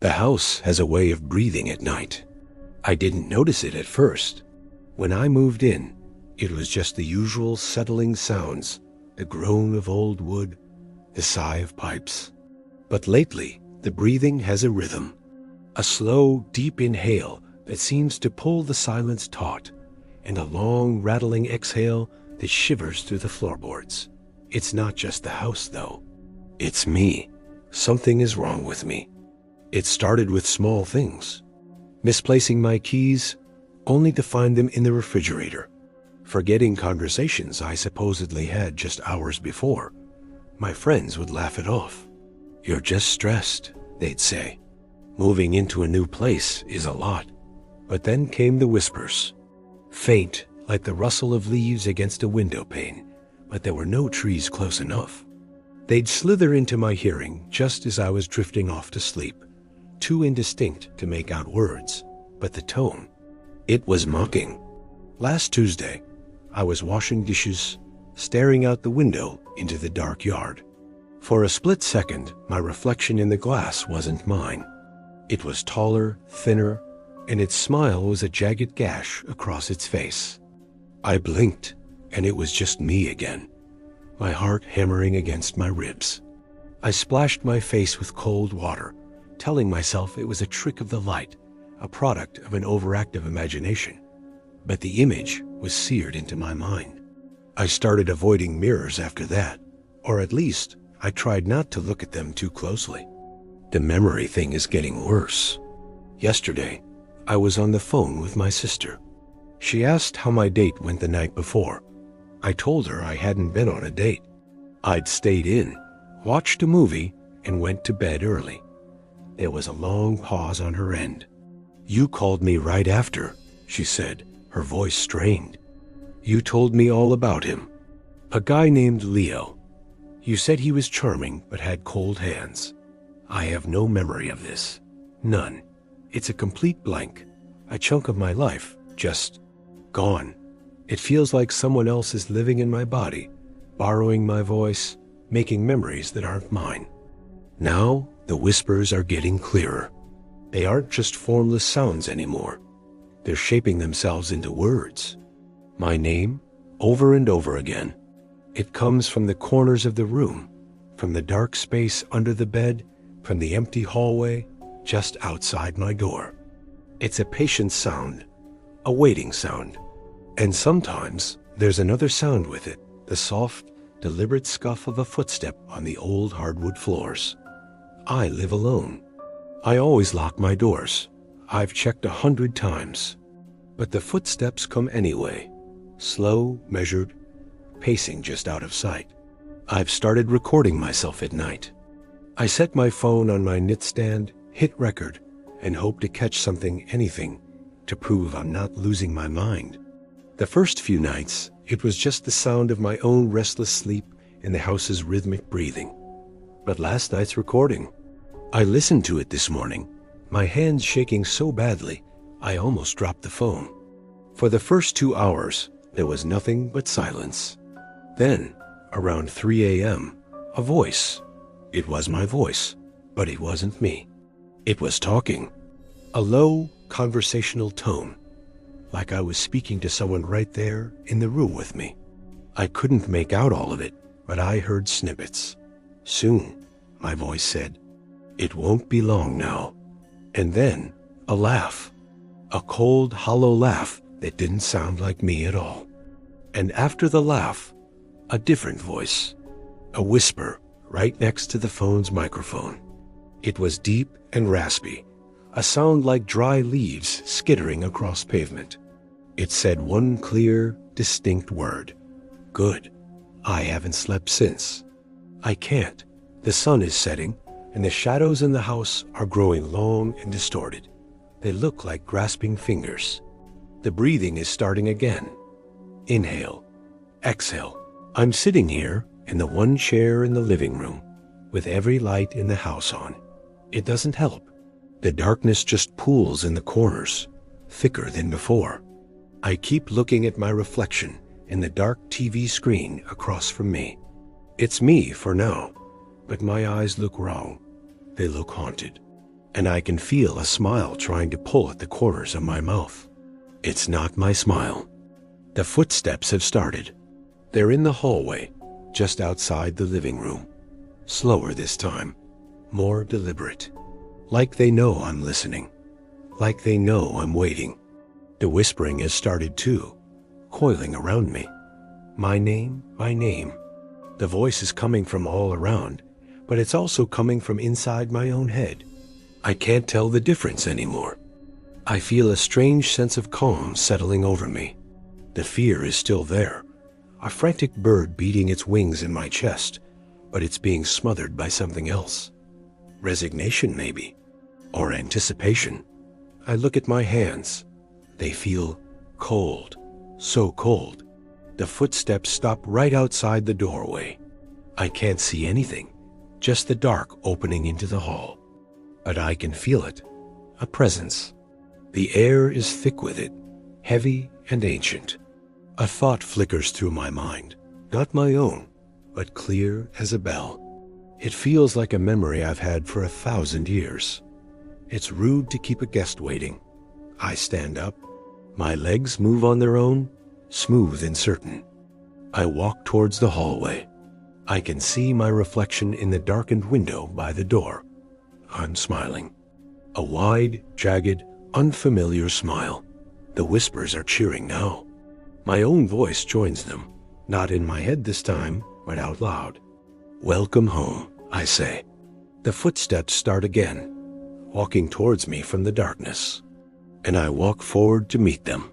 The house has a way of breathing at night. I didn't notice it at first. When I moved in, it was just the usual settling sounds, the groan of old wood, the sigh of pipes. But lately, the breathing has a rhythm, a slow, deep inhale that seems to pull the silence taut, and a long, rattling exhale that shivers through the floorboards. It's not just the house, though. It's me. Something is wrong with me. It started with small things. Misplacing my keys, only to find them in the refrigerator. Forgetting conversations I supposedly had just hours before. My friends would laugh it off. "You're just stressed," they'd say. Moving into a new place is a lot. But then came the whispers. Faint, like the rustle of leaves against a window pane, but there were no trees close enough. They'd slither into my hearing just as I was drifting off to sleep, too indistinct to make out words, but the tone, it was mocking. Last Tuesday, I was washing dishes, staring out the window into the dark yard. For a split second, my reflection in the glass wasn't mine. It was taller, thinner, and its smile was a jagged gash across its face. I blinked, and it was just me again, my heart hammering against my ribs. I splashed my face with cold water, telling myself it was a trick of the light, a product of an overactive imagination. But the image was seared into my mind. I started avoiding mirrors after that, or at least I tried not to look at them too closely. The memory thing is getting worse. Yesterday, I was on the phone with my sister. She asked how my date went the night before. I told her I hadn't been on a date. I'd stayed in, watched a movie, and went to bed early. There was a long pause on her end. "You called me right after," she said, her voice strained. "You told me all about him. A guy named Leo. You said he was charming but had cold hands. I have no memory of this. None. It's a complete blank. A chunk of my life, just gone. It feels like someone else is living in my body, borrowing my voice, making memories that aren't mine." Now, the whispers are getting clearer. They aren't just formless sounds anymore. They're shaping themselves into words. My name, over and over again. It comes from the corners of the room, from the dark space under the bed, from the empty hallway, just outside my door. It's a patient sound, a waiting sound. And sometimes there's another sound with it, the soft, deliberate scuff of a footstep on the old hardwood floors. I live alone. I always lock my doors. I've checked 100 times. But the footsteps come anyway, slow, measured, pacing just out of sight. I've started recording myself at night. I set my phone on my nightstand, hit record, and hope to catch something, anything, to prove I'm not losing my mind. The first few nights, it was just the sound of my own restless sleep and the house's rhythmic breathing. But last night's recording, I listened to it this morning, my hands shaking so badly, I almost dropped the phone. For the first 2 hours, there was nothing but silence. Then, around 3 a.m., a voice. It was my voice, but it wasn't me. It was talking. A low, conversational tone, like I was speaking to someone right there in the room with me. I couldn't make out all of it, but I heard snippets. "Soon," my voice said. "It won't be long now." And then, a laugh. A cold, hollow laugh that didn't sound like me at all. And after the laugh, a different voice. A whisper right next to the phone's microphone. It was deep and raspy, a sound like dry leaves skittering across pavement. It said one clear, distinct word. "Good. I haven't slept since. I can't. The sun is setting, and the shadows in the house are growing long and distorted. They look like grasping fingers. The breathing is starting again. Inhale. Exhale. I'm sitting here in the one chair in the living room, with every light in the house on. It doesn't help. The darkness just pools in the corners, thicker than before. I keep looking at my reflection in the dark TV screen across from me. It's me for now, but my eyes look wrong. They look haunted. and I can feel a smile trying to pull at the corners of my mouth. It's not my smile. The footsteps have started. They're in the hallway, just outside the living room. Slower this time, more deliberate. Like they know I'm listening. Like they know I'm waiting. The whispering has started too, coiling around me. My name, my name. The voice is coming from all around, but it's also coming from inside my own head. I can't tell the difference anymore. I feel a strange sense of calm settling over me. The fear is still there, a frantic bird beating its wings in my chest, but it's being smothered by something else. Resignation, maybe, or anticipation. I look at my hands. They feel cold, so cold. The footsteps stop right outside the doorway. I can't see anything, just the dark opening into the hall. But I can feel it, a presence. The air is thick with it, heavy and ancient. A thought flickers through my mind, not my own, but clear as a bell. It feels like a memory I've had for 1,000 years. It's rude to keep a guest waiting. I stand up. My legs move on their own, smooth and certain. I walk towards the hallway. I can see my reflection in the darkened window by the door. I'm smiling. A wide, jagged, unfamiliar smile. The whispers are cheering now. My own voice joins them, not in my head this time, but out loud. Welcome home, I say. The footsteps start again, walking towards me from the darkness, and I walk forward to meet them.